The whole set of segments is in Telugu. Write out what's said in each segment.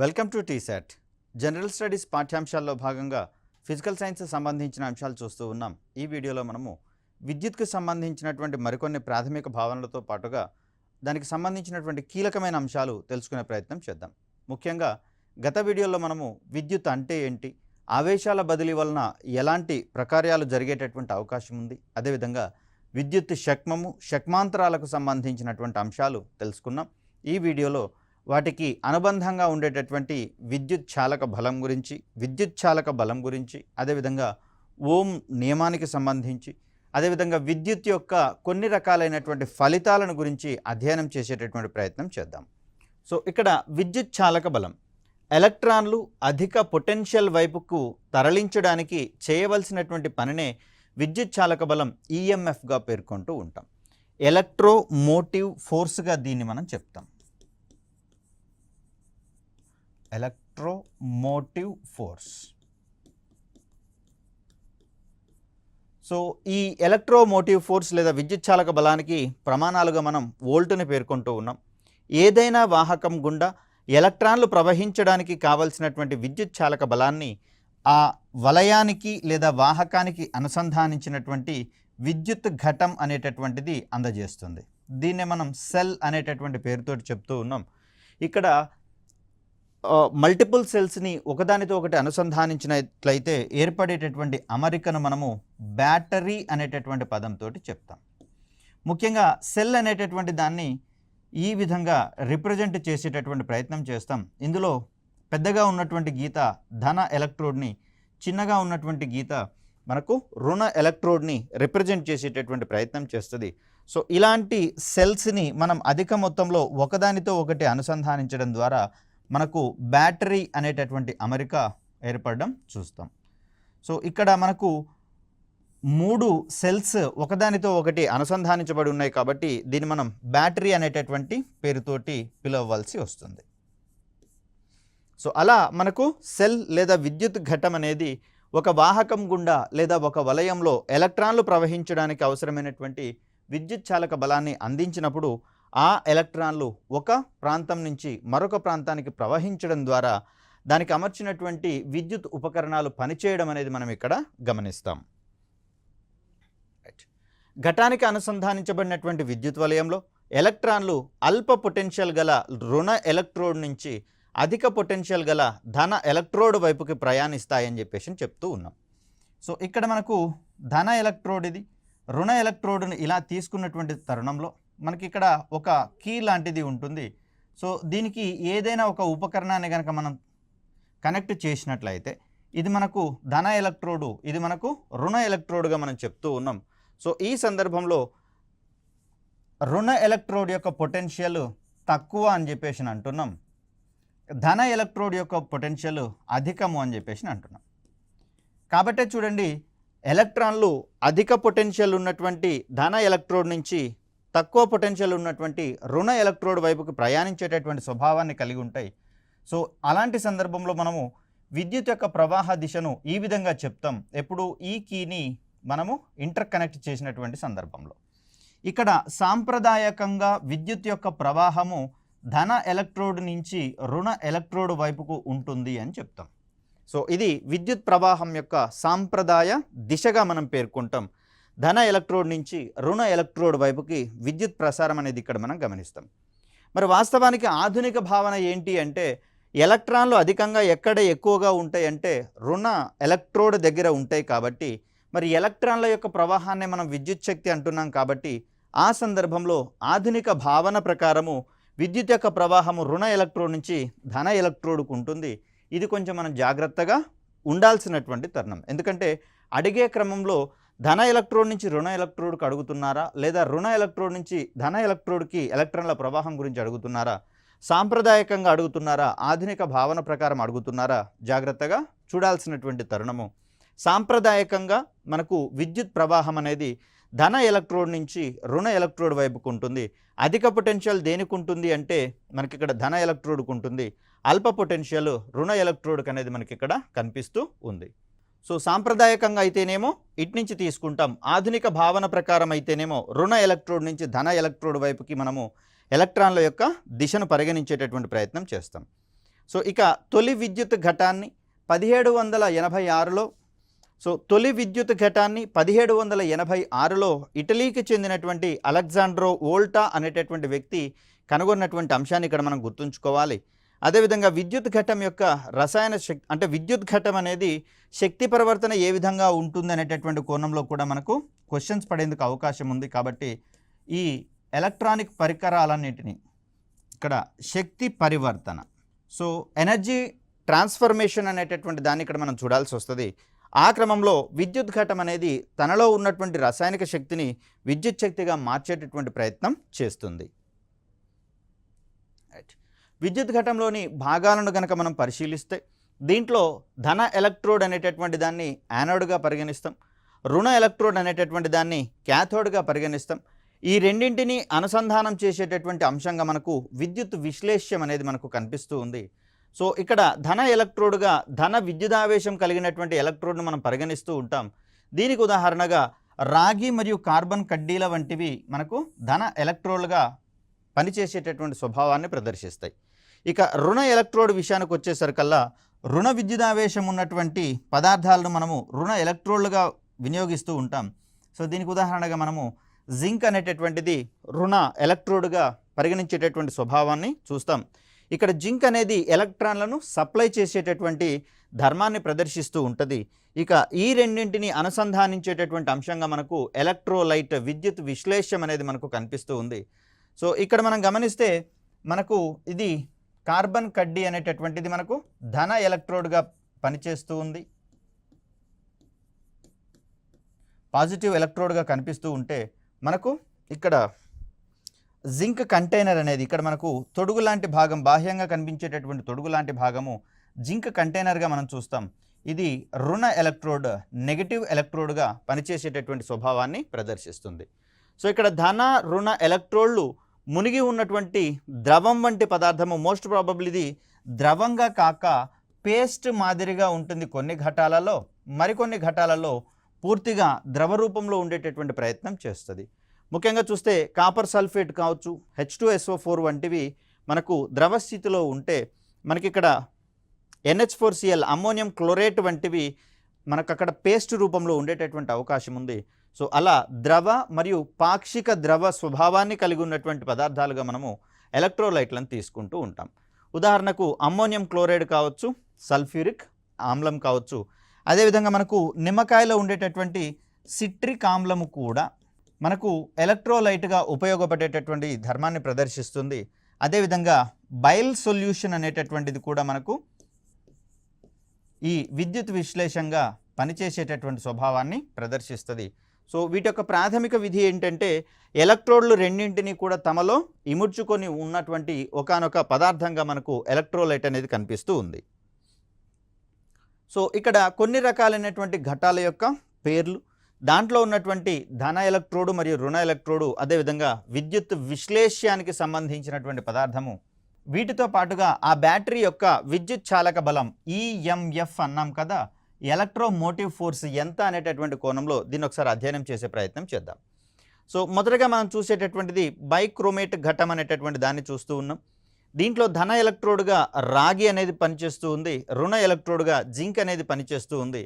Welcome to T-SAT. General studies పాఠ్యాంశాల్లో భాగంగా ఫిజికల్ సైన్స్ సంబంధించిన అంశాలు చూస్తూ ఉన్నాం. ఈ వీడియోలో మనము విద్యుత్కు సంబంధించినటువంటి మరికొన్ని ప్రాథమిక భావనలతో పాటుగా దానికి సంబంధించినటువంటి కీలకమైన అంశాలు తెలుసుకునే ప్రయత్నం చేద్దాం. ముఖ్యంగా గత వీడియోలో మనము విద్యుత్ అంటే ఏంటి, ఆవేశాల బదిలీ వలన ఎలాంటి ప్రకార్యాలు జరిగేటటువంటి అవకాశం ఉంది, అదేవిధంగా విద్యుత్ శక్మము శక్మాంతరాలకు సంబంధించినటువంటి అంశాలు తెలుసుకున్నాం. ఈ వీడియోలో వాటికి అనుబంధంగా ఉండేటటువంటి విద్యుత్ చాలక బలం గురించి, అదేవిధంగా ఓం నియమానికి సంబంధించి, అదేవిధంగా విద్యుత్ యొక్క కొన్ని రకాలైనటువంటి ఫలితాలను గురించి అధ్యయనం చేసేటటువంటి ప్రయత్నం చేద్దాం. సో ఇక్కడ విద్యుత్ చాలక బలం ఎలక్ట్రాన్లు అధిక పొటెన్షియల్ వైపుకు తరలించడానికి చేయవలసినటువంటి పనినే విద్యుత్ చాలక బలం ఈఎంఎఫ్గా పేర్కొంటూ ఉంటాం. ఎలక్ట్రోమోటివ్ ఫోర్స్గా దీన్ని మనం చెప్తాం. Electromotive force. సో ఈ ఎలక్ట్రోమోటివ్ ఫోర్స్ లేదా విద్యుత్ చాలక బలానికి ప్రమాణాలుగా మనం వోల్ట్ని పేర్కొంటూ ఉన్నాం. ఏదైనా వాహకం గుండా ఎలక్ట్రాన్లు ప్రవహించడానికి కావలసినటువంటి విద్యుత్ చాలక బలాన్ని ఆ వలయానికి లేదా వాహకానికి అనుసంధానించినటువంటి విద్యుత్ ఘటం అనేటటువంటిది అందజేస్తుంది. దీన్నే మనం సెల్ అనేటటువంటి పేరుతో చెప్తూ ఉన్నాం. ఇక్కడ మల్టిపుల్ సెల్స్ని ఒకదానితో ఒకటి అనుసంధానించినట్లయితే ఏర్పడేటటువంటి అమరికను మనము బ్యాటరీ అనేటటువంటి పదంతో చెప్తాం. ముఖ్యంగా సెల్ అనేటటువంటి దాన్ని ఈ విధంగా రిప్రజెంట్ చేసేటటువంటి ప్రయత్నం చేస్తాం. ఇందులో పెద్దగా ఉన్నటువంటి గీత ధన ఎలక్ట్రోడ్ని, చిన్నగా ఉన్నటువంటి గీత మనకు రుణ ఎలక్ట్రోడ్ని రిప్రజెంట్ చేసేటటువంటి ప్రయత్నం చేస్తుంది. సో ఇలాంటి సెల్స్ని మనం అధిక మొత్తంలో ఒకదానితో ఒకటి అనుసంధానించడం ద్వారా మనకు బ్యాటరీ అనేటటువంటి అమరిక ఏర్పడడం చూస్తాం. సో ఇక్కడ మనకు 3 సెల్స్ ఒకదానితో ఒకటి అనుసంధానించబడి ఉన్నాయి కాబట్టి దీన్ని మనం బ్యాటరీ అనేటటువంటి పేరుతోటి పిలవవలసి వస్తుంది. సో అలా మనకు సెల్ లేదా విద్యుత్ ఘటం అనేది ఒక వాహకం గుండా లేదా ఒక వలయంలో ఎలక్ట్రాన్లు ప్రవహించడానికి అవసరమైనటువంటి విద్యుత్ చాలక బలాన్ని అందించినప్పుడు ఆ ఎలక్ట్రాన్లు ఒక ప్రాంతం నుంచి మరొక ప్రాంతానికి ప్రవహించడం ద్వారా దానికి అమర్చినటువంటి విద్యుత్ ఉపకరణాలు పనిచేయడం అనేది మనం ఇక్కడ గమనిస్తాం. ఘటానికి అనుసంధానించబడినటువంటి విద్యుత్ వలయంలో ఎలక్ట్రాన్లు అల్ప పొటెన్షియల్ గల రుణ ఎలక్ట్రోడ్ నుంచి అధిక పొటెన్షియల్ గల ధన ఎలక్ట్రోడ్ వైపుకి ప్రయాణిస్తాయని చెప్పేసి చెప్తూ ఉన్నాం. సో ఇక్కడ మనకు ధన ఎలక్ట్రోడ్ ఇది, రుణ ఎలక్ట్రోడ్ని ఇలా తీసుకున్నటువంటి తరుణంలో మనకి ఇక్కడ ఒక కీ లాంటిది ఉంటుంది. సో దీనికి ఏదైనా ఒక ఉపకరణాన్ని కనుక మనం కనెక్ట్ చేసినట్లయితే ఇది మనకు ధన ఎలక్ట్రోడు, ఇది మనకు రుణ ఎలక్ట్రోడ్గా మనం చెప్తూ ఉన్నాం. సో ఈ సందర్భంలో రుణ ఎలక్ట్రోడ్ యొక్క పొటెన్షియల్ తక్కువ అని చెప్పేసి అంటున్నాం, ధన ఎలక్ట్రోడ్ యొక్క పొటెన్షియల్ అధికము అని చెప్పేసి అంటున్నాం. కాబట్టే చూడండి, ఎలక్ట్రాన్లు అధిక పొటెన్షియల్ ఉన్నటువంటి ధన ఎలక్ట్రోడ్ నుంచి తక్కువ పొటెన్షియల్ ఉన్నటువంటి రుణ ఎలక్ట్రోడ్ వైపుకి ప్రయాణించేటటువంటి స్వభావాన్ని కలిగి ఉంటాయి. సో అలాంటి సందర్భంలో మనము విద్యుత్ యొక్క ప్రవాహ దిశను ఈ విధంగా చెప్తాం. ఎప్పుడు ఈ కీని మనము ఇంటర్ కనెక్ట్ చేసినటువంటి సందర్భంలో ఇక్కడ సాంప్రదాయకంగా విద్యుత్ యొక్క ప్రవాహము ధన ఎలక్ట్రోడ్ నుంచి రుణ ఎలక్ట్రోడ్ వైపుకు ఉంటుంది అని చెప్తాం. సో ఇది విద్యుత్ ప్రవాహం యొక్క సాంప్రదాయ దిశగా మనం పేర్కొంటాం. ధన ఎలక్ట్రోడ్ నుంచి రుణ ఎలక్ట్రోడ్ వైపుకి విద్యుత్ ప్రసారం అనేది ఇక్కడ మనం గమనిస్తాం. మరి వాస్తవానికి ఆధునిక భావన ఏంటి అంటే ఎలక్ట్రాన్లు అధికంగా ఎక్కడ ఎక్కువగా ఉంటాయంటే రుణ ఎలక్ట్రోడ్ దగ్గర ఉంటాయి. కాబట్టి మరి ఎలక్ట్రాన్ల యొక్క ప్రవాహాన్ని మనం విద్యుత్ శక్తి అంటున్నాం. కాబట్టి ఆ సందర్భంలో ఆధునిక భావన ప్రకారము విద్యుత్ యొక్క ప్రవాహము రుణ ఎలక్ట్రోడ్ నుంచి ధన ఎలక్ట్రోడ్కు ఉంటుంది. ఇది కొంచెం మనం జాగ్రత్తగా ఉండాల్సినటువంటి తరుణం. ఎందుకంటే అడిగే క్రమంలో ధన ఎలక్ట్రోడ్ నుంచి రుణ ఎలక్ట్రోడ్కి అడుగుతున్నారా, లేదా రుణ ఎలక్ట్రోడ్ నుంచి ధన ఎలక్ట్రోడ్కి ఎలక్ట్రాన్ల ప్రవాహం గురించి అడుగుతున్నారా, సాంప్రదాయకంగా అడుగుతున్నారా, ఆధునిక భావన ప్రకారం అడుగుతున్నారా, జాగ్రత్తగా చూడాల్సినటువంటి తరుణము. సాంప్రదాయకంగా మనకు విద్యుత్ ప్రవాహం అనేది ధన ఎలక్ట్రోడ్ నుంచి రుణ ఎలక్ట్రోడ్ వైపుకు ఉంటుంది. అధిక పొటెన్షియల్ దేనికి ఉంటుంది అంటే మనకి ఇక్కడ ధన ఎలక్ట్రోడ్కు ఉంటుంది, అల్ప పొటెన్షియల్ రుణ ఎలక్ట్రోడ్కి అనేది మనకి ఇక్కడ కనిపిస్తూ ఉంది. సో సాంప్రదాయకంగా అయితేనేమో ఇటు నుంచి తీసుకుంటాం, ఆధునిక భావన ప్రకారం అయితేనేమో రుణ ఎలక్ట్రోడ్ నుంచి ధన ఎలక్ట్రోడ్ వైపుకి మనము ఎలక్ట్రాన్ల యొక్క దిశను పరిగణించేటటువంటి ప్రయత్నం చేస్తాం. సో ఇక తొలి విద్యుత్ ఘటాన్ని 1786లో తొలి విద్యుత్ ఘటాన్ని 1786లో ఇటలీకి చెందినటువంటి అలెగ్జాండ్రో వోల్టా అనేటటువంటి వ్యక్తి కనుగొన్నటువంటి అంశాన్ని ఇక్కడ మనం గుర్తుంచుకోవాలి. అదేవిధంగా విద్యుత్ ఘటం యొక్క రసాయన శక్తి అంటే విద్యుత్ ఘటం అనేది శక్తి పరివర్తన ఏ విధంగా ఉంటుంది అనేటటువంటి కోణంలో కూడా మనకు క్వశ్చన్స్ పడేందుకు అవకాశం ఉంది. కాబట్టి ఈ ఎలక్ట్రానిక్ పరికరాలన్నింటినీ ఇక్కడ శక్తి పరివర్తన ఎనర్జీ ట్రాన్స్ఫర్మేషన్ అనేటటువంటి దాన్ని ఇక్కడ మనం చూడాల్సి వస్తుంది. ఆ క్రమంలో విద్యుత్ ఘటం అనేది తనలో ఉన్నటువంటి రసాయనిక శక్తిని విద్యుత్ శక్తిగా మార్చేటటువంటి ప్రయత్నం చేస్తుంది. విద్యుత్ ఘటంలోని భాగాలను కనుక మనం పరిశీలిస్తే దీంట్లో ధన ఎలక్ట్రోడ్ అనేటటువంటి దాన్ని యానోడ్గా పరిగణిస్తాం, రుణ ఎలక్ట్రోడ్ అనేటటువంటి దాన్ని క్యాథోడ్గా పరిగణిస్తాం. ఈ రెండింటిని అనుసంధానం చేసేటటువంటి అంశంగా మనకు విద్యుత్ విశ్లేష్యం అనేది మనకు కనిపిస్తూ ఉంది. ఇక్కడ ధన ఎలక్ట్రోడ్గా ధన విద్యుదావేశం కలిగినటువంటి ఎలక్ట్రోడ్ను మనం పరిగణిస్తూ ఉంటాం. దీనికి ఉదాహరణగా రాగి మరియు కార్బన్ కడ్డీల వంటివి మనకు ధన ఎలక్ట్రోడ్లుగా పనిచేసేటటువంటి స్వభావాన్ని ప్రదర్శిస్తాయి. ఇక రుణ ఎలక్ట్రోడ్ విషయానికి వచ్చేసరికల్లా రుణ విద్యుదావేశం ఉన్నటువంటి పదార్థాలను మనము రుణ ఎలక్ట్రోడ్లుగా వినియోగిస్తూ ఉంటాం. దీనికి ఉదాహరణగా మనము జింక్ అనేటటువంటిది రుణ ఎలక్ట్రోడ్గా పరిగణించేటటువంటి స్వభావాన్ని చూస్తాం. ఇక్కడ జింక్ అనేది ఎలక్ట్రాన్లను సప్లై చేసేటటువంటి ధర్మాన్ని ప్రదర్శిస్తూ ఉంటుంది. ఇక ఈ రెండింటిని అనుసంధానించేటటువంటి అంశంగా మనకు ఎలక్ట్రోలైట్ విద్యుత్ విశ్లేష్యం అనేది మనకు కనిపిస్తూ ఉంది. ఇక్కడ మనం గమనిస్తే మనకు ఇది కార్బన్ కడ్డీ అనేటటువంటిది మనకు ధన ఎలక్ట్రోడ్గా పనిచేస్తూ ఉంది, పాజిటివ్ ఎలక్ట్రోడ్గా కనిపిస్తూ ఉంటే మనకు ఇక్కడ జింక్ కంటైనర్ అనేది ఇక్కడ మనకు తొడుగు లాంటి భాగం, బాహ్యంగా కనిపించేటటువంటి తొడుగు లాంటి భాగము జింక్ కంటైనర్గా మనం చూస్తాం. ఇది రుణ ఎలక్ట్రోడ్ నెగటివ్ ఎలక్ట్రోడ్గా పనిచేసేటటువంటి స్వభావాన్ని ప్రదర్శిస్తుంది. ఇక్కడ ధన రుణ ఎలక్ట్రోడ్లు మునిగి ఉన్నటువంటి ద్రవం వంటి పదార్థము, మోస్ట్ ప్రాబబ్లీ ఇది ద్రవంగా కాక పేస్ట్ మాదిరిగా ఉంటుంది కొన్ని ఘటాలలో, మరికొన్ని ఘటాలలో పూర్తిగా ద్రవ రూపంలో ఉండేటటువంటి ప్రయత్నం చేస్తుంది. ముఖ్యంగా చూస్తే కాపర్ సల్ఫేట్ కావచ్చు, H2SO4 వంటివి మనకు ద్రవ స్థితిలో ఉంటే మనకి ఇక్కడ NH4Cl అమ్మోనియం క్లోరేట్ వంటివి మనకు అక్కడ పేస్ట్ రూపంలో ఉండేటటువంటి అవకాశం ఉంది. అలా ద్రవ మరియు పాక్షిక ద్రవ స్వభావాన్ని కలిగి ఉన్నటువంటి పదార్థాలుగా మనము ఎలక్ట్రోలైట్లను తీసుకుంటూ ఉంటాం. ఉదాహరణకు అమ్మోనియం క్లోరైడ్ కావచ్చు, సల్ఫ్యూరిక్ ఆమ్లం కావచ్చు. అదేవిధంగా మనకు నిమ్మకాయలో ఉండేటటువంటి సిట్రిక్ ఆమ్లము కూడా మనకు ఎలక్ట్రోలైట్గా ఉపయోగపడేటటువంటి ధర్మాన్ని ప్రదర్శిస్తుంది. అదేవిధంగా బైల్ సొల్యూషన్ అనేటటువంటిది కూడా మనకు ఈ విద్యుత్ విశ్లేషంగా పనిచేసేటటువంటి స్వభావాన్ని ప్రదర్శిస్తుంది. వీటి యొక్క ప్రాథమిక విధి ఏంటంటే ఎలక్ట్రోడ్లు రెండింటినీ కూడా తమలో ఇముడ్చుకొని ఉన్నటువంటి ఒకానొక పదార్థంగా మనకు ఎలక్ట్రోలైట్ అనేది కనిపిస్తూ ఉంది. ఇక్కడ కొన్ని రకాలైనటువంటి ఘటాల యొక్క పేర్లు, దాంట్లో ఉన్నటువంటి ధన ఎలక్ట్రోడు మరియు రుణ ఎలక్ట్రోడు, అదేవిధంగా విద్యుత్ విశ్లేష్యానికి సంబంధించినటువంటి పదార్థము, వీటితో పాటుగా ఆ బ్యాటరీ యొక్క విద్యుత్ చాలక బలం EMF అన్నాం కదా, ఎలక్ట్రోమోటివ్ ఫోర్స్ ఎంత అనేటటువంటి కోణంలో దీన్ని ఒకసారి అధ్యయనం చేసే ప్రయత్నం చేద్దాం. మొదటగా మనం చూసేటటువంటిది బైక్రోమేట్ ఘటం అనేటటువంటి దాన్ని చూస్తూ ఉన్నాం. దీంట్లో ధన ఎలక్ట్రోడ్గా రాగి అనేది పనిచేస్తూ ఉంది, రుణ ఎలక్ట్రోడ్గా జింక్ అనేది పనిచేస్తూ ఉంది.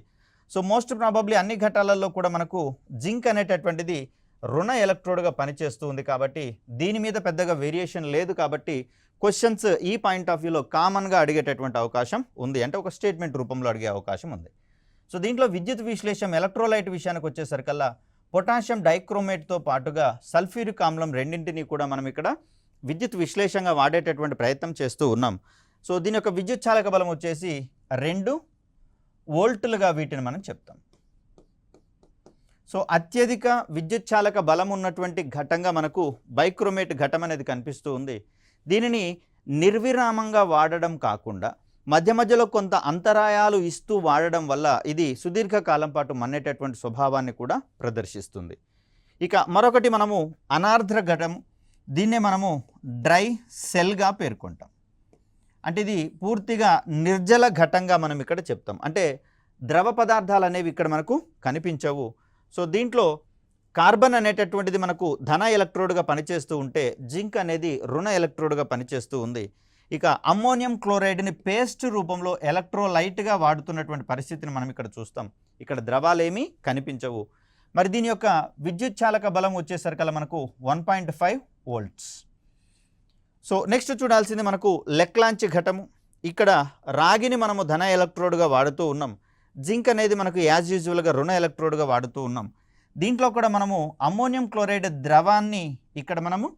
మోస్ట్ ప్రాబబ్లీ అన్ని ఘటాలలో కూడా మనకు జింక్ అనేటటువంటిది రుణ ఎలక్ట్రోడ్గా పనిచేస్తూ ఉంది. కాబట్టి దీని మీద పెద్దగా వేరియేషన్ లేదు. కాబట్టి క్వశ్చన్స్ ఈ పాయింట్ ఆఫ్ వ్యూలో కామన్గా అడిగేటటువంటి అవకాశం ఉంది, అంటే ఒక స్టేట్మెంట్ రూపంలో అడిగే అవకాశం ఉంది. దీంట్లో విద్యుత్ విశ్లేషం ఎలక్ట్రోలైట్ విషయానికి వచ్చేసరికల్లా పొటాషియం డైక్రోమేట్తో పాటుగా సల్ఫ్యూరిక్ ఆమ్లం రెండింటినీ కూడా మనం ఇక్కడ విద్యుత్ విశ్లేషంగా వాడేటటువంటి ప్రయత్నం చేస్తూ ఉన్నాం. దీని యొక్క విద్యుత్ చాలక బలం వచ్చేసి 2 వోల్టులుగా వీటిని మనం చెప్తాం. అత్యధిక విద్యుత్ చాలక బలం ఉన్నటువంటి ఘటంగా మనకు బైక్రోమేట్ ఘటం అనేది కనిపిస్తూ ఉంది. దీనిని నిర్విరామంగా వాడడం కాకుండా మధ్య మధ్యలో కొంత అంతరాయాలు ఇస్తూ వాడడం వల్ల ఇది సుదీర్ఘకాలం పాటు మన్నేటటువంటి స్వభావాన్ని కూడా ప్రదర్శిస్తుంది. ఇక మరొకటి మనము అనార్ద్ర ఘటం, దీన్నే మనము డ్రై సెల్గా పేర్కొంటాం. అంటే ఇది పూర్తిగా నిర్జల ఘటంగా మనం ఇక్కడ చెప్తాం. అంటే ద్రవ పదార్థాలు అనేవి ఇక్కడ మనకు కనిపించవు. దీంట్లో కార్బన్ అనేటటువంటిది మనకు ధన ఎలక్ట్రోడ్గా పనిచేస్తూ ఉంటే జింక్ అనేది రుణ ఎలక్ట్రోడ్గా పనిచేస్తూ ఉంది. ఇక అమ్మోనియం క్లోరైడ్ని పేస్ట్ రూపంలో ఎలక్ట్రోలైట్గా వాడుతున్నటువంటి పరిస్థితిని మనం ఇక్కడ చూస్తాం. ఇక్కడ ద్రవాలేమీ కనిపించవు. మరి దీని యొక్క విద్యుత్ చాలక బలం వచ్చేసరికల్లా మనకు 1.5 వోల్ట్స్. సో నెక్స్ట్ చూడాల్సింది మనకు లెక్లాంచ్ ఘటము. ఇక్కడ రాగిని మనము ధన ఎలక్ట్రోడ్గా వాడుతూ ఉన్నాం. జింక్ అనేది మనకు యాజ్ యూజువల్గా రుణ ఎలక్ట్రోడ్గా వాడుతూ ఉన్నాం. దీంట్లో కూడా మనము అమ్మోనియం క్లోరైడ్ ద్రవాన్ని ఇక్కడ మనము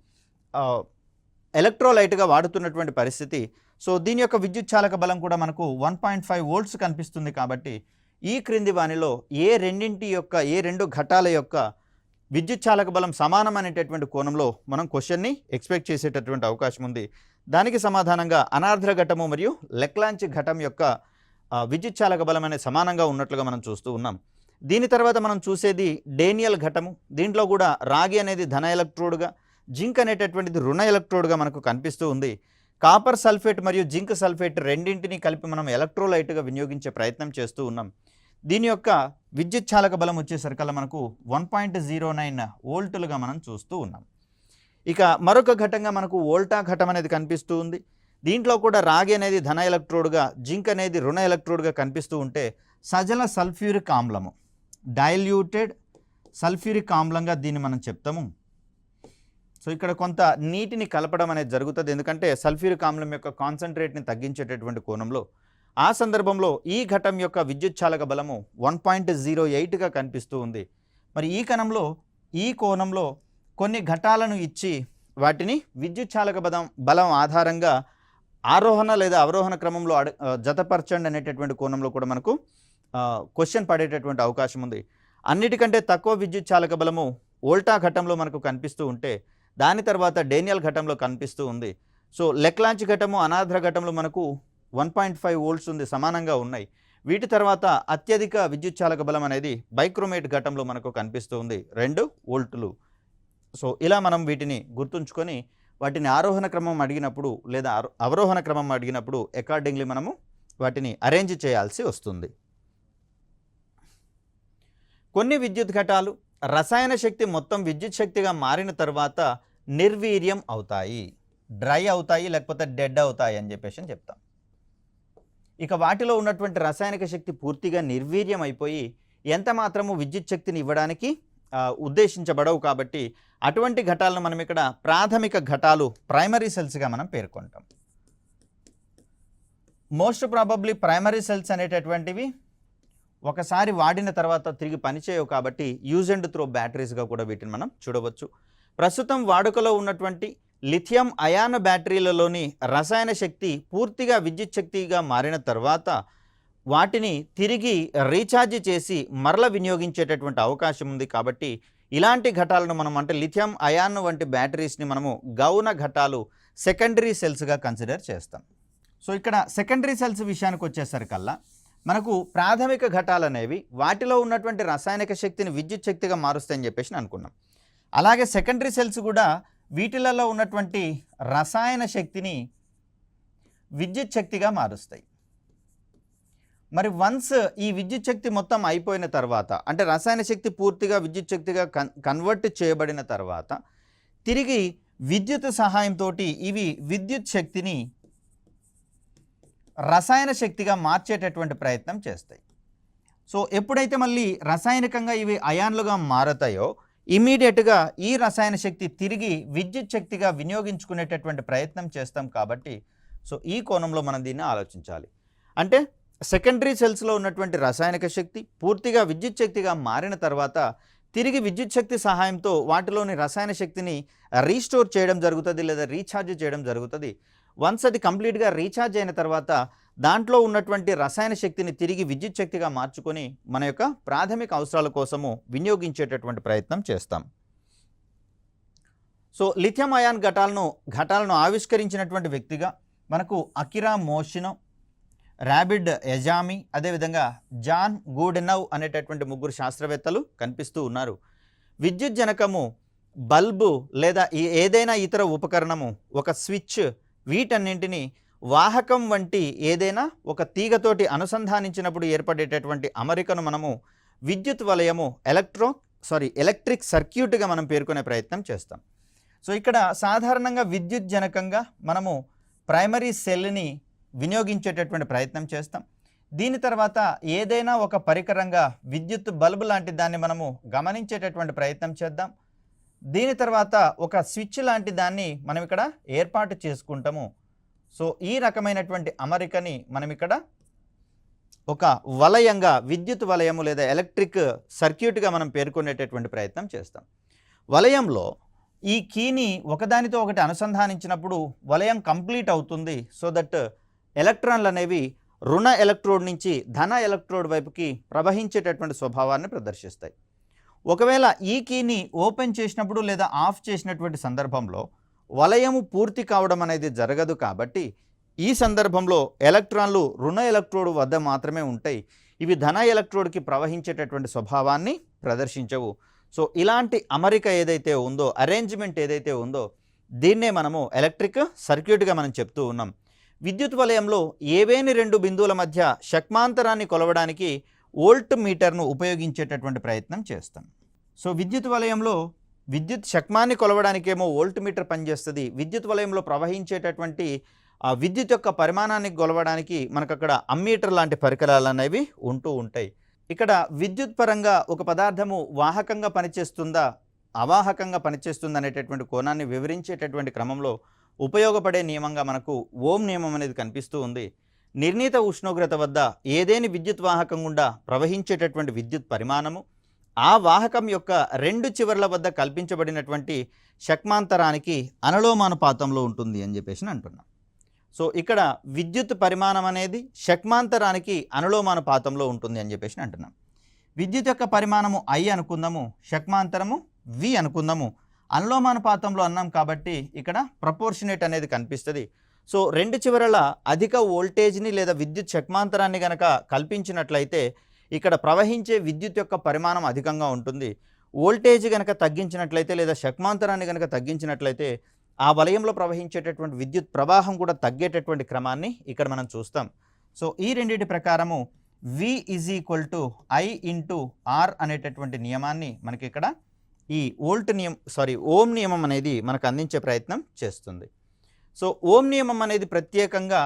ఎలక్ట్రోలైట్గా వాడుతున్నటువంటి పరిస్థితి. సో దీని యొక్క విద్యుత్ చాలక బలం కూడా మనకు 1.5 వోల్ట్స్ కనిపిస్తుంది. కాబట్టి ఈ క్రింది వానిలో ఏ రెండు ఘటాల యొక్క విద్యుత్ చాలక బలం సమానమైనటువంటి కోణంలో మనం క్వశ్చన్ని ఎక్స్పెక్ట్ చేసేటటువంటి అవకాశం ఉంది. దానికి సమాధానంగా అనార్ద్ర ఘటము మరియు లెక్లాంచ్ ఘటం యొక్క విద్యుత్ చాలక బలం అనేది సమానంగా ఉన్నట్లుగా మనం చూస్తూ ఉన్నాం. దీని తర్వాత మనం చూసేది డేనియల్ ఘటము. దీంట్లో కూడా రాగి అనేది ధన ఎలక్ట్రోడ్గా, జింక్ అనేటటువంటిది రుణ ఎలక్ట్రోడ్గా మనకు కనిపిస్తూ ఉంది. కాపర్ సల్ఫేట్ మరియు జింక్ సల్ఫేట్ రెండింటినీ కలిపి మనం ఎలక్ట్రోలైట్గా వినియోగించే ప్రయత్నం చేస్తూ ఉన్నాం. దీని యొక్క విద్యుత్ చాలక బలం వచ్చేసరికల్లా మనకు 1.09 వోల్టులుగా మనం చూస్తూ ఉన్నాం. ఇక మరొక ఘటంగా మనకు వోల్టా ఘటం అనేది కనిపిస్తూ ఉంది. దీంట్లో కూడా రాగి అనేది ధన ఎలక్ట్రోడ్గా, జింక్ అనేది రుణ ఎలక్ట్రోడ్గా కనిపిస్తూ ఉంటే సజల సల్ఫ్యూరిక్ ఆమ్లము, డైల్యూటెడ్ సల్ఫ్యూరిక్ ఆమ్లంగా దీన్ని మనం చెప్తాము. సో ఇక్కడ కొంత నీటిని కలపడం అనేది జరుగుతుంది, ఎందుకంటే సల్ఫ్యూరిక్ ఆమ్లం యొక్క కాన్సన్ట్రేట్ని తగ్గించేటటువంటి కోణంలో. ఆ సందర్భంలో ఈ ఘటం యొక్క విద్యుత్ చాలక బలము 1.08గా కనిపిస్తూ ఉంది. మరి ఈ కోణంలో కొన్ని ఘటాలను ఇచ్చి వాటిని విద్యుత్ చాలక బలం ఆధారంగా ఆరోహణ లేదా అవరోహణ క్రమంలో జతపరచండి అనేటటువంటి కోణంలో కూడా మనకు క్వశ్చన్ పడేటటువంటి అవకాశం ఉంది. అన్నిటికంటే తక్కువ విద్యుత్ చాలక బలము వోల్టా ఘటంలో మనకు కనిపిస్తూ ఉంటే దాని తర్వాత డేనియల్ ఘటంలో కనిపిస్తూ ఉంది. సో లెక్లాంచ్ ఘటము, అనార్ద్ర ఘటంలో మనకు 1.5 వోల్ట్స్ ఉంది, సమానంగా ఉన్నాయి. వీటి తర్వాత అత్యధిక విద్యుత్ చాలక బలం అనేది బైక్రోమేట్ ఘటంలో మనకు కనిపిస్తూ ఉంది, 2 వోల్టులు. సో ఇలా మనం వీటిని గుర్తుంచుకొని వాటిని ఆరోహణ క్రమం అడిగినప్పుడు లేదా అవరోహణ క్రమం అడిగినప్పుడు అకార్డింగ్లీ మనము వాటిని అరేంజ్ చేయాల్సి వస్తుంది. కొన్ని విద్యుత్ ఘటాలు రసాయన శక్తి మొత్తం విద్యుత్ శక్తిగా మారిన తర్వాత నిర్వీర్యం అవుతాయి, డ్రై అవుతాయి, లేకపోతే డెడ్ అవుతాయి అని చెప్పేసి చెప్తాం. ఇక వాటిలో ఉన్నటువంటి రసాయనిక శక్తి పూర్తిగా నిర్వీర్యం అయిపోయి ఎంత మాత్రము విద్యుత్ శక్తిని ఇవ్వడానికి ఉద్దేశించబడవు. కాబట్టి అటువంటి ఘటాలను మనం ఇక్కడ ప్రాథమిక ఘటాలు, ప్రైమరీ సెల్స్గా మనం పేర్కొంటాం. మోస్ట్ ప్రాబబ్లీ ప్రైమరీ సెల్స్ అనేటటువంటివి ఒకసారి వాడిన తర్వాత తిరిగి పనిచేయవు. కాబట్టి యూజ్ అండ్ త్రో బ్యాటరీస్గా కూడా వీటిని మనం చూడవచ్చు. ప్రస్తుతం వాడుకలో ఉన్నటువంటి లిథియం అయాన్ బ్యాటరీలలోని రసాయన శక్తి పూర్తిగా విద్యుత్ శక్తిగా మారిన తర్వాత వాటిని తిరిగి రీఛార్జ్ చేసి మరల వినియోగించేటటువంటి అవకాశం ఉంది. కాబట్టి ఇలాంటి ఘటాలను మనం అంటే లిథియం అయాన్ వంటి బ్యాటరీస్ని మనము గౌణ ఘటాలు, సెకండరీ సెల్స్గా కన్సిడర్ చేస్తాం. సో ఇక్కడ సెకండరీ సెల్స్ విషయానికి వచ్చేసరికల్లా మనకు ప్రాథమిక ఘటాలు అనేవి వాటిలో ఉన్నటువంటి రసాయనిక శక్తిని విద్యుత్ శక్తిగా మారుస్తాయని చెప్పేసి అనుకున్నాం. అలాగే సెకండరీ సెల్స్ కూడా వీటిలలో ఉన్నటువంటి రసాయన శక్తిని విద్యుత్ శక్తిగా మారుస్తాయి. మరి వన్స్ ఈ విద్యుత్ శక్తి మొత్తం అయిపోయిన తర్వాత, అంటే రసాయన శక్తి పూర్తిగా విద్యుత్ శక్తిగా కన్వర్ట్ చేయబడిన తర్వాత తిరిగి విద్యుత్ సహాయంతో ఇవి విద్యుత్ శక్తిని రసాయన శక్తిగా మార్చేటటువంటి ప్రయత్నం చేస్తాయి. సో ఎప్పుడైతే మళ్ళీ రసాయనికంగా ఇవి అయాన్లుగా మారతాయో ఇమీడియట్గా ఈ రసాయన శక్తి తిరిగి విద్యుత్ శక్తిగా వినియోగించుకునేటటువంటి ప్రయత్నం చేస్తాం. కాబట్టి సో ఈ కోణంలో మనం దీన్ని ఆలోచించాలి. అంటే సెకండరీ సెల్స్లో ఉన్నటువంటి రసాయనిక శక్తి పూర్తిగా విద్యుత్ శక్తిగా మారిన తర్వాత తిరిగి విద్యుత్ శక్తి సహాయంతో వాటిలోని రసాయన శక్తిని రీస్టోర్ చేయడం జరుగుతుంది లేదా రీఛార్జ్ చేయడం జరుగుతుంది. వన్స్ అది కంప్లీట్గా రీఛార్జ్ అయిన తర్వాత దాంట్లో ఉన్నటువంటి రసాయన శక్తిని తిరిగి విద్యుత్ శక్తిగా మార్చుకొని మన యొక్క ప్రాథమిక అవసరాల కోసము వినియోగించేటటువంటి ప్రయత్నం చేస్తాం. సో లిథియం అయాన్ ఘటాలను ఆవిష్కరించినటువంటి వ్యక్తిగా మనకు అకిరా మోషినో, ర్యాబిడ్ ఎజామి, అదేవిధంగా జాన్ గూడెనవ్ అనేటటువంటి ముగ్గురు శాస్త్రవేత్తలు కనిపిస్తూ ఉన్నారు. విద్యుత్ జనకము, బల్బు లేదా ఏదైనా ఇతర ఉపకరణము, ఒక స్విచ్, వీటన్నింటినీ వాహకం వంటి ఏదైనా ఒక తీగతోటి అనుసంధానించినప్పుడు ఏర్పడేటటువంటి అమరికను మనము విద్యుత్ వలయము, ఎలక్ట్రిక్ సర్క్యూట్గా మనం పేర్కొనే ప్రయత్నం చేస్తాం. సో ఇక్కడ సాధారణంగా విద్యుత్ జనకంగా మనము ప్రైమరీ సెల్ని వినియోగించేటటువంటి ప్రయత్నం చేస్తాం. దీని తర్వాత ఏదైనా ఒక పరికరంగా విద్యుత్ బల్బు లాంటి దాన్ని మనము గమనించేటటువంటి ప్రయత్నం చేద్దాం. దీని తర్వాత ఒక స్విచ్ లాంటి దాన్ని మనం ఇక్కడ ఏర్పాటు చేసుకుంటాము. సో ఈ రకమైనటువంటి అమరికని మనం ఇక్కడ ఒక వలయంగా, విద్యుత్ వలయము లేదా ఎలక్ట్రిక్ సర్క్యూట్గా మనం పేర్కొనేటటువంటి ప్రయత్నం చేస్తాం. వలయంలో ఈ కీని ఒకదానితో ఒకటి అనుసంధానించినప్పుడు వలయం కంప్లీట్ అవుతుంది. సో దట్ ఎలక్ట్రాన్లు అనేవి రుణ ఎలక్ట్రోడ్ నుంచి ధన ఎలక్ట్రోడ్ వైపుకి ప్రవహించేటటువంటి స్వభావాన్ని ప్రదర్శిస్తాయి. ఒకవేళ ఈ కీని ఓపెన్ చేసినప్పుడు లేదా ఆఫ్ చేసినటువంటి సందర్భంలో వలయము పూర్తి కావడం అనేది జరగదు. కాబట్టి ఈ సందర్భంలో ఎలక్ట్రాన్లు రుణ ఎలక్ట్రోడ్ వద్ద మాత్రమే ఉంటాయి. ఇవి ధన ఎలక్ట్రోడ్కి ప్రవహించేటటువంటి స్వభావాన్ని ప్రదర్శించవు. సో ఇలాంటి అమరిక ఏదైతే ఉందో, అరేంజ్మెంట్ ఏదైతే ఉందో, దీన్నే మనము ఎలక్ట్రిక్ సర్క్యూట్గా మనం చెప్తూ ఉన్నాం. విద్యుత్ వలయంలో ఏవేని రెండు బిందువుల మధ్య శక్మాంతరాన్ని కొలవడానికి వోల్ట్ మీటర్ను ఉపయోగించేటటువంటి ప్రయత్నం చేస్తాం. సో విద్యుత్ వలయంలో విద్యుత్ శక్మాన్ని కొలవడానికేమో వోల్ట్ మీటర్ పనిచేస్తుంది. విద్యుత్ వలయంలో ప్రవహించేటటువంటి విద్యుత్ యొక్క పరిమాణాన్ని కొలవడానికి మనకు అక్కడ అమ్మీటర్ లాంటి పరికరాలు అనేవి ఉంటూ ఉంటాయి. ఇక్కడ విద్యుత్ పరంగా ఒక పదార్థము వాహకంగా పనిచేస్తుందా, అవాహకంగా పనిచేస్తుందా అనేటటువంటి కోణాన్ని వివరించేటటువంటి క్రమంలో ఉపయోగపడే నియమంగా మనకు ఓం నియమం అనేది కనిపిస్తూ ఉంది. నిర్ణీత ఉష్ణోగ్రత వద్ద ఏదేని విద్యుత్ వాహకం గుండా ప్రవహించేటటువంటి విద్యుత్ పరిమాణము ఆ వాహకం యొక్క రెండు చివర్ల వద్ద కల్పించబడినటువంటి శక్మాంతరానికి అనులోమానుపాతంలో ఉంటుంది అని చెప్పేసి అంటున్నాం. సో ఇక్కడ విద్యుత్ పరిమాణం అనేది శక్మాంతరానికి అనులోమానుపాతంలో ఉంటుంది అని చెప్పేసి అంటున్నాం. విద్యుత్ యొక్క పరిమాణము I అనుకుందాము, శక్మాంతరము V అనుకుందాము. అనులోమానుపాతంలో అన్నాం కాబట్టి ఇక్కడ ప్రపోర్షనేట్ అనేది కనిపిస్తుంది. సో రెండు చివరల అధిక వోల్టేజ్ని లేదా విద్యుత్ శక్మాంతరాన్ని కనుక కల్పించినట్లయితే ఇక్కడ ప్రవహించే విద్యుత్ యొక్క పరిమాణం అధికంగా ఉంటుంది. వోల్టేజ్ కనుక తగ్గించినట్లయితే లేదా శక్మాంతరాన్ని కనుక తగ్గించినట్లయితే ఆ వలయంలో ప్రవహించేటటువంటి విద్యుత్ ప్రవాహం కూడా తగ్గేటటువంటి క్రమాన్ని ఇక్కడ మనం చూస్తాం. సో ఈ రెండింటి ప్రకారము V = I × R అనేటటువంటి నియమాన్ని మనకి ఇక్కడ ఈ ఓం నియమం అనేది మనకు అందించే ప్రయత్నం చేస్తుంది. సో ఓం నియమం అనేది ప్రత్యేకంగా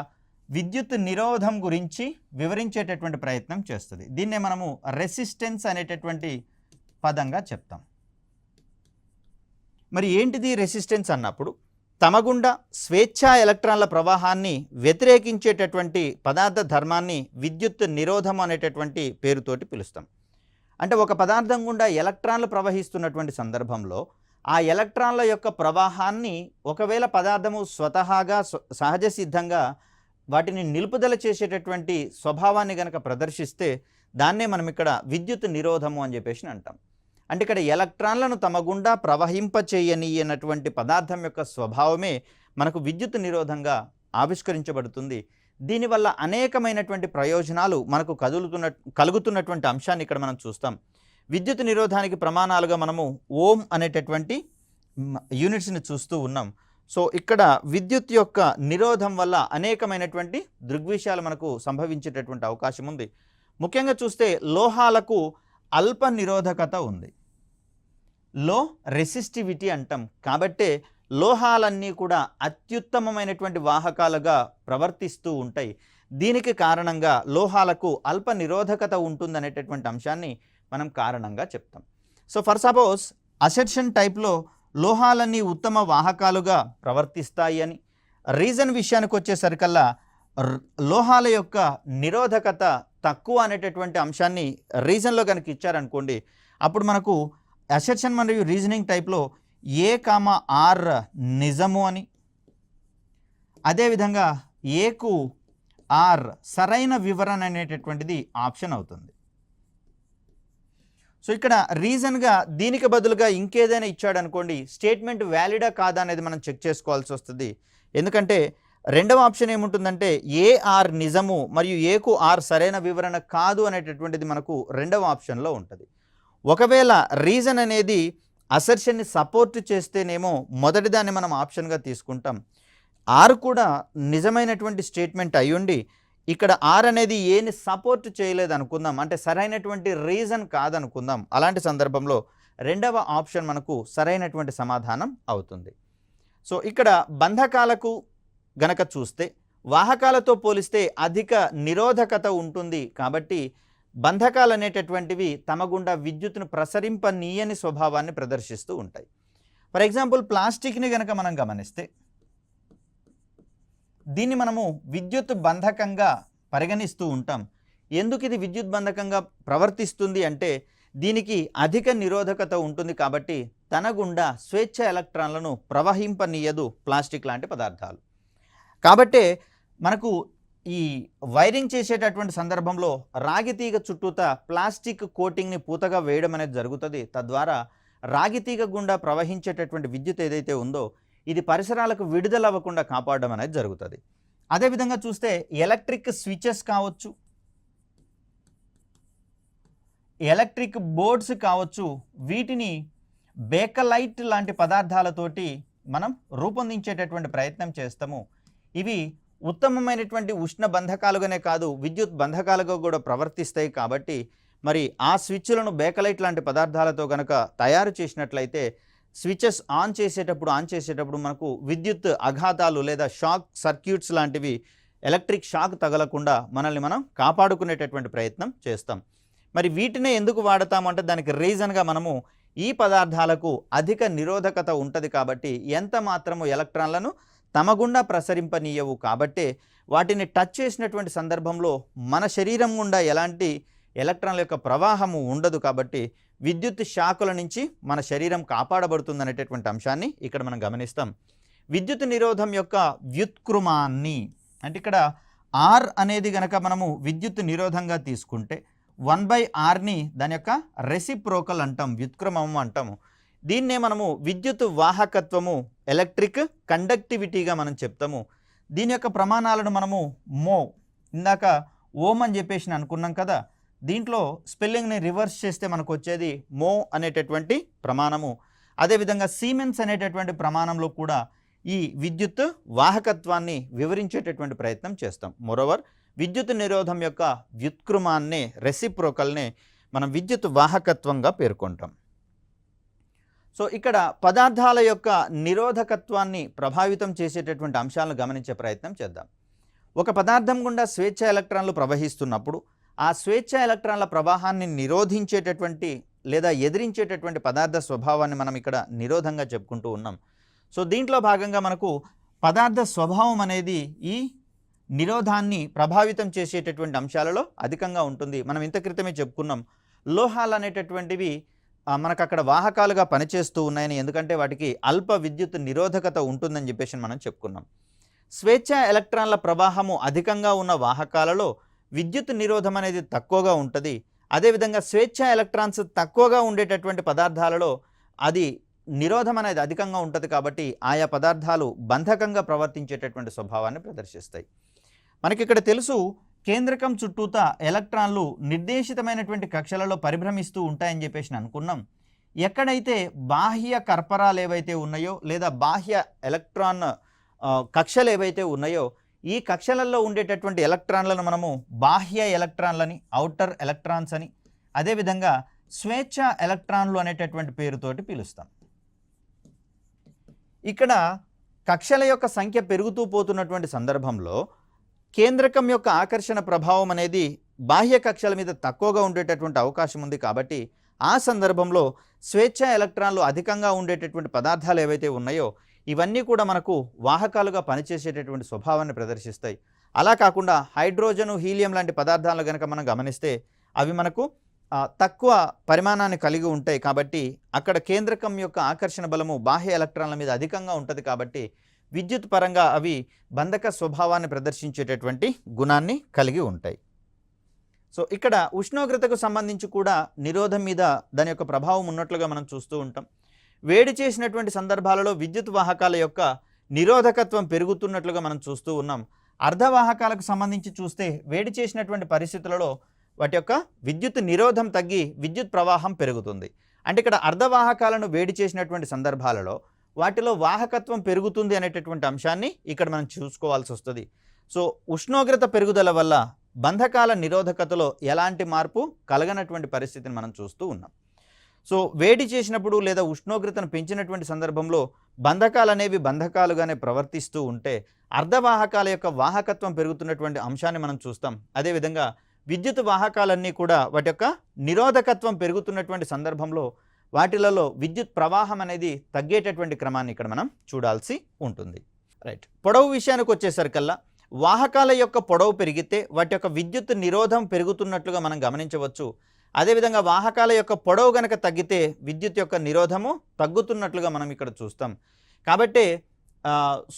విద్యుత్ నిరోధం గురించి వివరించేటటువంటి ప్రయత్నం చేస్తుంది. దీన్నే మనము రెసిస్టెన్స్ అనేటటువంటి పదంగా చెప్తాం. మరి ఏంటిది రెసిస్టెన్స్ అన్నప్పుడు? తమ గుండా స్వేచ్ఛా ఎలక్ట్రాన్ల ప్రవాహాన్ని వ్యతిరేకించేటటువంటి పదార్థ ధర్మాన్ని విద్యుత్ నిరోధం అనేటటువంటి పేరుతోటి పిలుస్తాం. అంటే ఒక పదార్థం గుండా ఎలక్ట్రాన్లు ప్రవహిస్తున్నటువంటి సందర్భంలో ఆ ఎలక్ట్రాన్ల యొక్క ప్రవాహాన్ని ఒకవేళ పదార్థము స్వతహాగా సహజ సిద్ధంగా వాటిని నిలుపుదల చేసేటటువంటి స్వభావాన్ని కనుక ప్రదర్శిస్తే దాన్నే మనం ఇక్కడ విద్యుత్ నిరోధము అని చెప్పేసి అంటాం. అంటే ఇక్కడ ఎలక్ట్రాన్లను తమ గుండా ప్రవహింపచేయనీయనటువంటి పదార్థం యొక్క స్వభావమే మనకు విద్యుత్ నిరోధంగా ఆవిష్కరించబడుతుంది. దీనివల్ల అనేకమైనటువంటి ప్రయోజనాలు మనకు కలుగుతున్నటువంటి అంశాన్ని ఇక్కడ మనం చూస్తాం. విద్యుత్ నిరోధానికి ప్రమాణాలుగా మనము ఓం అనేటటువంటి యూనిట్స్ని చూస్తూ ఉన్నాం. సో ఇక్కడ విద్యుత్ యొక్క నిరోధం వల్ల అనేకమైనటువంటి దృగ్విషయాలు మనకు సంభవించేటటువంటి అవకాశం ఉంది. ముఖ్యంగా చూస్తే లోహాలకు అల్ప నిరోధకత ఉంది, లో రెసిస్టివిటీ అంటాం. కాబట్టే లోహాలన్నీ కూడా అత్యుత్తమమైనటువంటి వాహకాలుగా ప్రవర్తిస్తూ ఉంటాయి. దీనికి కారణంగా లోహాలకు అల్ప నిరోధకత ఉంటుందనేటటువంటి అంశాన్ని మనం కారణంగా చెప్తాం. సో ఫర్ సపోజ్ అసెర్షన్ టైప్లో లోహాలన్నీ ఉత్తమ వాహకాలుగా ప్రవర్తిస్తాయి అని, రీజన్ విషయానికి వచ్చేసరికల్లా లోహాల యొక్క నిరోధకత తక్కువ అనేటటువంటి అంశాన్ని రీజన్లో కనుక ఇచ్చారనుకోండి, అప్పుడు మనకు అసెర్షన్ మరియు రీజనింగ్ టైప్లో A, R నిజము అని, అదేవిధంగా ఏకు R సరైన వివరణ అనేటటువంటిది ఆప్షన్ అవుతుంది. సో ఇక్కడ రీజన్గా దీనికి బదులుగా ఇంకేదైనా ఇచ్చాడు అనుకోండి, స్టేట్మెంట్ వ్యాలిడా కాదా అనేది మనం చెక్ చేసుకోవాల్సి వస్తుంది. ఎందుకంటే రెండవ ఆప్షన్ ఏముంటుందంటే AR నిజము మరియు ఏకు R సరైన వివరణ కాదు అనేటటువంటిది మనకు రెండవ ఆప్షన్లో ఉంటుంది. ఒకవేళ రీజన్ అనేది అసెర్షన్ని సపోర్ట్ చేస్తేనేమో మొదటి దాన్ని మనం ఆప్షన్గా తీసుకుంటాం. R కూడా నిజమైనటువంటి స్టేట్మెంట్ అయ్యుండి ఇక్కడ R అనేది ఏని సపోర్ట్ చేయలేదు అనుకుందాం, అంటే సరైనటువంటి రీజన్ కాదనుకుందాం. అలాంటి సందర్భంలో రెండవ ఆప్షన్ మనకు సరైనటువంటి సమాధానం అవుతుంది. సో ఇక్కడ బంధకాలకు గనక చూస్తే వాహకాలతో పోలిస్తే అధిక నిరోధకత ఉంటుంది కాబట్టి బంధకాలు అనేటటువంటివి తమ గుండా విద్యుత్తును ప్రసరింపనీయని స్వభావాన్ని ప్రదర్శిస్తూ ఉంటాయి. ఫర్ ఎగ్జాంపుల్ ప్లాస్టిక్ని గనక మనం గమనిస్తే దీన్ని మనము విద్యుత్ బంధకంగా పరిగణిస్తూ ఉంటాం. ఎందుకు ఇది విద్యుత్ బంధకంగా ప్రవర్తిస్తుంది అంటే దీనికి అధిక నిరోధకత ఉంటుంది కాబట్టి తన గుండా స్వేచ్ఛ ఎలక్ట్రాన్లను ప్రవహింపనీయదు ప్లాస్టిక్ లాంటి పదార్థాలు. కాబట్టే మనకు ఈ వైరింగ్ చేసేటటువంటి సందర్భంలో రాగి తీగ చుట్టూత ప్లాస్టిక్ కోటింగ్ని పూతగా వేయడం అనేది జరుగుతుంది. తద్వారా రాగి తీగ గుండా ప్రవహించేటటువంటి విద్యుత్ ఏదైతే ఉందో ఇది పరిసరాలకు విడుదల అవ్వకుండా కాపాడడం అనేది జరుగుతుంది. అదేవిధంగా చూస్తే ఎలక్ట్రిక్ స్విచెస్ కావచ్చు, ఎలక్ట్రిక్ బోర్డ్స్ కావచ్చు, వీటిని బేకలైట్ లాంటి పదార్థాలతోటి మనం రూపొందించేటటువంటి ప్రయత్నం చేస్తాము. ఇవి ఉత్తమమైనటువంటి ఉష్ణ బంధకాలుగానే కాదు విద్యుత్ బంధకాలుగా కూడా ప్రవర్తిస్తాయి. కాబట్టి మరి ఆ స్విచ్లను బేకలైట్ లాంటి పదార్థాలతో కనుక తయారు చేసినట్లయితే స్విచెస్ ఆన్ చేసేటప్పుడు మనకు విద్యుత్ ఆఘాతాలు లేదా షాక్ సర్క్యూట్స్ లాంటివి ఎలక్ట్రిక్ షాక్ తగలకుండా మనల్ని మనం కాపాడుకునేటటువంటి ప్రయత్నం చేస్తాం. మరి వీటినే ఎందుకు వాడతామంటే దానికి రీజన్గా మనము ఈ పదార్థాలకు అధిక నిరోధకత ఉంటుంది కాబట్టి ఎంత మాత్రము ఎలక్ట్రాన్లను తమ గుండా ప్రసరింపనీయవు. కాబట్టే వాటిని టచ్ చేసినటువంటి సందర్భంలో మన శరీరం గుండా ఎలాంటి ఎలక్ట్రాన్ల యొక్క ప్రవాహము ఉండదు. కాబట్టి విద్యుత్ షాకుల నుంచి మన శరీరం కాపాడబడుతుంది అనేటటువంటి అంశాన్ని ఇక్కడ మనం గమనిస్తాం. విద్యుత్ నిరోధం యొక్క వ్యుత్క్రమాన్ని అంటే ఇక్కడ R అనేది గనక మనము విద్యుత్ నిరోధంగా తీసుకుంటే 1/Rని దాని యొక్క రెసిప్రోకల్ అంటాం, వ్యుత్క్రమము అంటాము. దీన్నే మనము విద్యుత్ వాహకత్వము ఎలక్ట్రిక్ కండక్టివిటీగా మనం చెప్తాము. దీని యొక్క ప్రమాణాలను మనము ఇందాక ఓం అని చెప్పేసి అనుకున్నాం కదా, దీంట్లో స్పెల్లింగ్ని రివర్స్ చేస్తే మనకు వచ్చేది మో అనేటటువంటి ప్రమాణము. అదేవిధంగా సీమెన్స్ అనేటటువంటి ప్రమాణంలో కూడా ఈ విద్యుత్ వాహకత్వాన్ని వివరించేటటువంటి ప్రయత్నం చేస్తాం. మోరోవర్ విద్యుత్ నిరోధం యొక్క వ్యుత్క్రమాన్నే రెసిప్రోకల్నే మనం విద్యుత్ వాహకత్వంగా పేర్కొంటాం. సో ఇక్కడ పదార్థాల యొక్క నిరోధకత్వాన్ని ప్రభావితం చేసేటటువంటి అంశాలను గమనించే ప్రయత్నం చేద్దాం. ఒక పదార్థం గుండా స్వేచ్ఛ ఎలక్ట్రాన్లు ప్రవహిస్తున్నప్పుడు ఆ స్వేచ్ఛ ఎలక్ట్రాన్ల ప్రవాహాన్ని నిరోధించేటటువంటి లేదా ఎదిరించేటటువంటి పదార్థ స్వభావాన్ని మనం ఇక్కడ నిరోధంగా చెప్పుకుంటూ ఉన్నాం. సో దీంట్లో భాగంగా మనకు పదార్థ స్వభావం అనేది ఈ నిరోధాన్ని ప్రభావితం చేసేటటువంటి అంశాలలో అధికంగా ఉంటుంది. మనం ఇంత క్రితమే చెప్పుకున్నాం లోహాలు అనేటటువంటివి మనకు అక్కడ వాహకాలుగా పనిచేస్తూ ఉన్నాయని, ఎందుకంటే వాటికి అల్ప విద్యుత్ నిరోధకత ఉంటుందని చెప్పేసి మనం చెప్పుకున్నాం. స్వేచ్ఛ ఎలక్ట్రాన్ల ప్రవాహము అధికంగా ఉన్న వాహకాలలో విద్యుత్ నిరోధం అనేది తక్కువగా ఉంటుంది. అదేవిధంగా స్వేచ్ఛ ఎలక్ట్రాన్స్ తక్కువగా ఉండేటటువంటి పదార్థాలలో అది నిరోధం అనేది అధికంగా ఉంటుంది. కాబట్టి ఆయా పదార్థాలు బంధకంగా ప్రవర్తించేటటువంటి స్వభావాన్ని ప్రదర్శిస్తాయి. మనకి ఇక్కడ తెలుసు కేంద్రకం చుట్టూత ఎలక్ట్రాన్లు నిర్దేశితమైనటువంటి కక్షలలో పరిభ్రమిస్తూ ఉంటాయని చెప్పేసి అనుకున్నాం. ఎక్కడైతే బాహ్య కర్పరాలు ఏవైతే ఉన్నాయో లేదా బాహ్య ఎలక్ట్రాన్ కక్షలు ఏవైతే ఉన్నాయో ఈ కక్షలలో ఉండేటటువంటి ఎలక్ట్రాన్లను మనము బాహ్య ఎలక్ట్రాన్లని, ఔటర్ ఎలక్ట్రాన్స్ అని, అదేవిధంగా స్వేచ్ఛ ఎలక్ట్రాన్లు అనేటటువంటి పేరుతోటి పిలుస్తాం. ఇక్కడ కక్షల యొక్క సంఖ్య పెరుగుతూ పోతున్నటువంటి సందర్భంలో కేంద్రకం యొక్క ఆకర్షణ ప్రభావం అనేది బాహ్య కక్షల మీద తక్కువగా ఉండేటటువంటి అవకాశం ఉంది. కాబట్టి ఆ సందర్భంలో స్వేచ్ఛ ఎలక్ట్రాన్లు అధికంగా ఉండేటటువంటి పదార్థాలు ఏవైతే ఉన్నాయో ఇవన్నీ కూడా మనకు వాహకాలుగా పనిచేసేటటువంటి స్వభావాన్ని ప్రదర్శిస్తాయి. అలా కాకుండా హైడ్రోజను, హీలియం లాంటి పదార్థాలను కనుక మనం గమనిస్తే అవి మనకు తక్కువ పరిమాణాన్ని కలిగి ఉంటాయి. కాబట్టి అక్కడ కేంద్రకం యొక్క ఆకర్షణ బలము బాహ్య ఎలక్ట్రాన్ల మీద అధికంగా ఉంటుంది. కాబట్టి విద్యుత్ పరంగా అవి బంధక స్వభావాన్ని ప్రదర్శించేటటువంటి గుణాన్ని కలిగి ఉంటాయి. సో ఇక్కడ ఉష్ణోగ్రతకు సంబంధించి కూడా నిరోధం మీద దాని యొక్క ప్రభావం ఉన్నట్లుగా మనం చూస్తూ ఉంటాం. వేడి చేసినటువంటి సందర్భాలలో విద్యుత్ వాహకాల యొక్క నిరోధకత్వం పెరుగుతున్నట్లుగా మనం చూస్తూ ఉన్నాం. అర్ధవాహకాలకు సంబంధించి చూస్తే వేడి చేసినటువంటి పరిస్థితులలో వాటి యొక్క విద్యుత్ నిరోధం తగ్గి విద్యుత్ ప్రవాహం పెరుగుతుంది. అంటే ఇక్కడ అర్ధవాహకాలను వేడి చేసినటువంటి సందర్భాలలో వాటిలో వాహకత్వం పెరుగుతుంది అనేటటువంటి అంశాన్ని ఇక్కడ మనం చూసుకోవాల్సి వస్తుంది. సో ఉష్ణోగ్రత పెరుగుదల వల్ల బంధకాల నిరోధకతలో ఎలాంటి మార్పు కలగనటువంటి పరిస్థితిని మనం చూస్తూ ఉన్నాం. సో వేడి చేసినప్పుడు లేదా ఉష్ణోగ్రతను పెంచినటువంటి సందర్భంలో బంధకాలు అనేవి బంధకాలుగానే ప్రవర్తిస్తూ ఉంటే అర్ధవాహకాల యొక్క వాహకత్వం పెరుగుతున్నటువంటి అంశాన్ని మనం చూస్తాం. అదేవిధంగా విద్యుత్ వాహకాలన్నీ కూడా వాటి యొక్క నిరోధకత్వం పెరుగుతున్నటువంటి సందర్భంలో వాటిలలో విద్యుత్ ప్రవాహం అనేది తగ్గేటటువంటి క్రమాన్ని ఇక్కడ మనం చూడాల్సి ఉంటుంది. రైట్. పొడవు విషయానికి వచ్చేసరికల్లా వాహకాల యొక్క పొడవు పెరిగితే వాటి యొక్క విద్యుత్ నిరోధం పెరుగుతున్నట్లుగా మనం గమనించవచ్చు. అదేవిధంగా వాహకాల యొక్క పొడవు గనక తగ్గితే విద్యుత్ యొక్క నిరోధము తగ్గుతున్నట్లుగా మనం ఇక్కడ చూస్తాం. కాబట్టి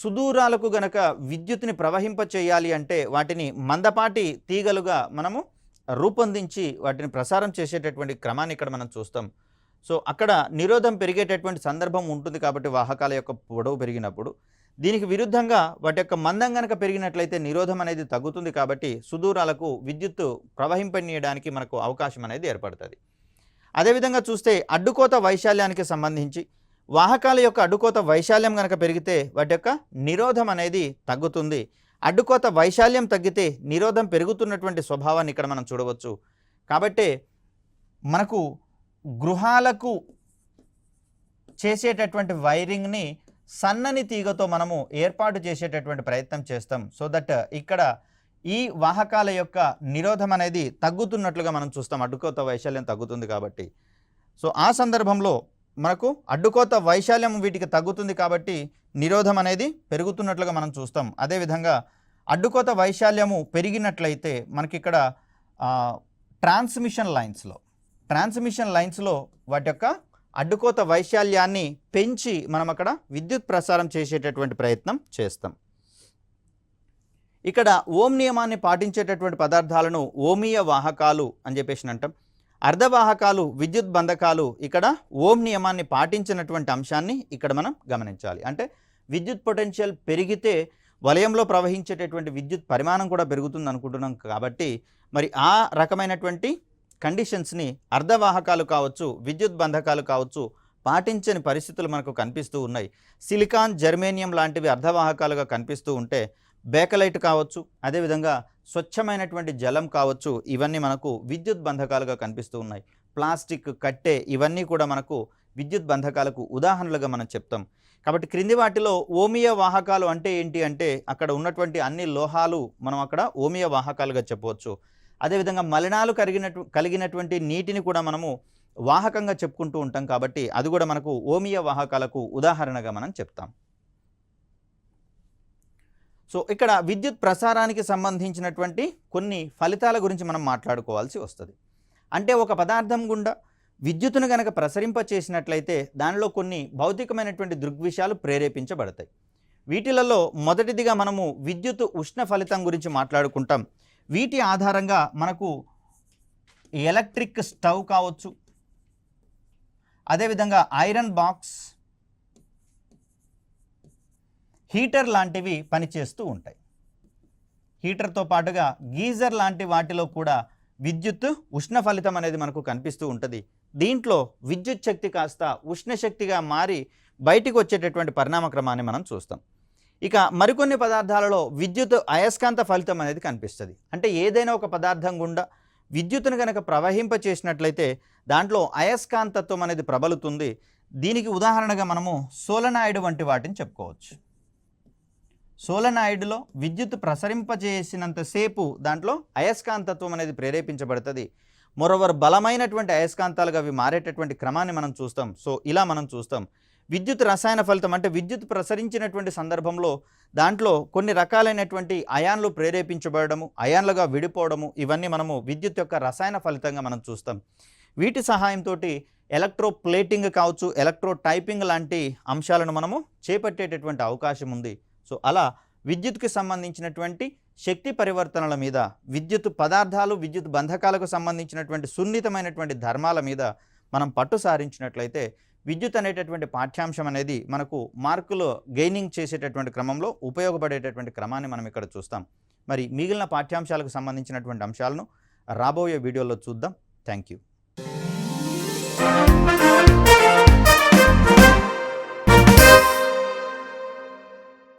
సుదూరాలకు గనక విద్యుత్ని ప్రవహింప చేయాలి అంటే వాటిని మందపాటి తీగలుగా మనము రూపొందించి వాటిని ప్రసారం చేసేటటువంటి క్రమాన్ని ఇక్కడ మనం చూస్తాం. సో అక్కడ నిరోధం పెరిగేటటువంటి సందర్భం ఉంటుంది. కాబట్టి వాహకాల యొక్క పొడవు పెరిగినప్పుడు దీనికి విరుద్ధంగా వాటి యొక్క మందం గనక పెరిగినట్లయితే నిరోధం అనేది తగ్గుతుంది. కాబట్టి సుదూరాలకు విద్యుత్తు ప్రవహింపనీయడానికి మనకు అవకాశం అనేది ఏర్పడుతుంది. అదేవిధంగా చూస్తే అడ్డుకోత వైశాల్యానికి సంబంధించి వాహకాల యొక్క అడ్డుకోత వైశాల్యం కనుక పెరిగితే వాటి యొక్క నిరోధం అనేది తగ్గుతుంది. అడ్డుకోత వైశాల్యం తగ్గితే నిరోధం పెరుగుతున్నటువంటి స్వభావాన్ని ఇక్కడ మనం చూడవచ్చు. కాబట్టి మనకు గృహాలకు చేసేటటువంటి వైరింగ్ని సన్నని తీగతో మనము ఏర్పాటు చేసేటటువంటి ప్రయత్నం చేస్తాం. సో దట్ ఇక్కడ ఈ వాహకాల యొక్క నిరోధం అనేది తగ్గుతున్నట్లుగా మనం చూస్తాం. అడ్డుకోత వైశాల్యం తగ్గుతుంది కాబట్టి. సో ఆ సందర్భంలో మనకు అడ్డుకోత వైశాల్యం వీటికి తగ్గుతుంది కాబట్టి నిరోధం అనేది పెరుగుతున్నట్లుగా మనం చూస్తాం. అదేవిధంగా అడ్డుకోత వైశాల్యము పెరిగినట్లయితే మనకి ఇక్కడ ట్రాన్స్మిషన్ లైన్స్లో వాటి యొక్క అడ్డుకోత వైశాల్యాన్ని పెంచి మనం అక్కడ విద్యుత్ ప్రసారం చేసేటటువంటి ప్రయత్నం చేస్తాం. ఇక్కడ ఓం నియమాన్ని పాటించేటటువంటి పదార్థాలను ఓమీయ వాహకాలు అని చెప్పేసి అంటాం. అర్ధవాహకాలు విద్యుత్ బంధకాలు ఇక్కడ ఓం నియమాన్ని పాటించినటువంటి అంశాన్ని ఇక్కడ మనం గమనించాలి. అంటే విద్యుత్ పొటెన్షియల్ పెరిగితే వలయంలో ప్రవహించేటటువంటి విద్యుత్ పరిమాణం కూడా పెరుగుతుంది అనుకుంటున్నాం. కాబట్టి మరి ఆ రకమైనటువంటి కండిషన్స్ని అర్ధవాహకాలు కావచ్చు, విద్యుత్ బంధకాలు కావచ్చు పాటించని పరిస్థితులు మనకు కనిపిస్తూ ఉన్నాయి. సిలికాన్, జర్మేనియం లాంటివి అర్ధవాహకాలుగా కనిపిస్తూ ఉంటే బేకలైట్ కావచ్చు, అదేవిధంగా స్వచ్ఛమైనటువంటి జలం కావచ్చు, ఇవన్నీ మనకు విద్యుత్ బంధకాలుగా కనిపిస్తూ ఉన్నాయి. ప్లాస్టిక్, కట్టె ఇవన్నీ కూడా మనకు విద్యుత్ బంధకాలకు ఉదాహరణలుగా మనం చెప్తాం. కాబట్టి క్రింది వాటిలో ఓమీయ వాహకాలు అంటే ఏంటి అంటే అక్కడ ఉన్నటువంటి అన్ని లోహాలు మనం అక్కడ ఓమీయ వాహకాలుగా చెప్పవచ్చు. అదేవిధంగా మలినాలు కలిగినటువంటి నీటిని కూడా మనము వాహకంగా చెప్పుకుంటూ ఉంటాం. కాబట్టి అది కూడా మనకు ఓమీయ వాహకాలకు ఉదాహరణగా మనం చెప్తాం. సో ఇక్కడ విద్యుత్ ప్రసారానికి సంబంధించినటువంటి కొన్ని ఫలితాల గురించి మనం మాట్లాడుకోవాల్సి వస్తుంది. అంటే ఒక పదార్థం గుండా విద్యుత్తును కనుక ప్రసరింప చేసినట్లయితే దానిలో కొన్ని భౌతికమైనటువంటి దృగ్విషయాలు ప్రేరేపించబడతాయి. వీటిలలో మొదటిదిగా మనము విద్యుత్ ఉష్ణ ఫలితం గురించి మాట్లాడుకుంటాం. వీటి ఆధారంగా మనకు ఎలక్ట్రిక్ స్టవ్ కావచ్చు, అదేవిధంగా ఐరన్ బాక్స్, హీటర్ లాంటివి పనిచేస్తూ ఉంటాయి. హీటర్తో పాటుగా గీజర్ లాంటి వాటిలో కూడా విద్యుత్ ఉష్ణ ఫలితం అనేది మనకు కనిపిస్తూ ఉంటుంది. దీంట్లో విద్యుత్ శక్తి కాస్త ఉష్ణశక్తిగా మారి బయటికి వచ్చేటటువంటి పరిణామ క్రమాన్ని మనం చూస్తాం. ఇక మరికొన్ని పదార్థాలలో విద్యుత్ అయస్కాంత ఫలితం అనేది కనిపిస్తుంది. అంటే ఏదైనా ఒక పదార్థం గుండా విద్యుత్తును కనుక ప్రవహింప చేసినట్లయితే దాంట్లో అయస్కాంతత్వం అనేది ప్రబలుతుంది. దీనికి ఉదాహరణగా మనము సోలనాయిడ్ వంటి వాటిని చెప్పుకోవచ్చు. సోలనాయిడ్లో విద్యుత్ ప్రసరింపజేసినంతసేపు దాంట్లో అయస్కాంతత్వం అనేది ప్రేరేపించబడుతుంది. మరోవర్ బలమైనటువంటి అయస్కాంతాలుగా అవి మారేటటువంటి క్రమాన్ని మనం చూస్తాం. సో ఇలా మనం చూస్తాం. విద్యుత్ రసాయన ఫలితం అంటే విద్యుత్ ప్రసరించినటువంటి సందర్భంలో దాంట్లో కొన్ని రకాలైనటువంటి అయాన్లు ప్రేరేపించబడము, అయాన్లుగా విడిపోవడము, ఇవన్నీ మనము విద్యుత్ యొక్క రసాయన ఫలితంగా మనం చూస్తాం. వీటి సహాయంతో ఎలక్ట్రో ప్లేటింగ్ కావచ్చు, ఎలక్ట్రో టైపింగ్ లాంటి అంశాలను మనము చేపట్టేటటువంటి అవకాశం ఉంది. సో అలా విద్యుత్కి సంబంధించినటువంటి శక్తి పరివర్తనల మీద, విద్యుత్ పదార్థాలు, విద్యుత్ బంధకాలకు సంబంధించినటువంటి సున్నితమైనటువంటి ధర్మాల మీద మనం పట్టు సారించినట్లయితే విద్యుత్ అనేటటువంటి పాఠ్యాంశం అనేది మనకు మార్కులు గెయినింగ్ చేసేటటువంటి క్రమంలో ఉపయోగపడేటటువంటి క్రమాన్ని మనం ఇక్కడ చూస్తాం. మరి మిగిలిన పాఠ్యాంశాలకు సంబంధించినటువంటి అంశాలను రాబోయే వీడియోలో చూద్దాం. Thank you.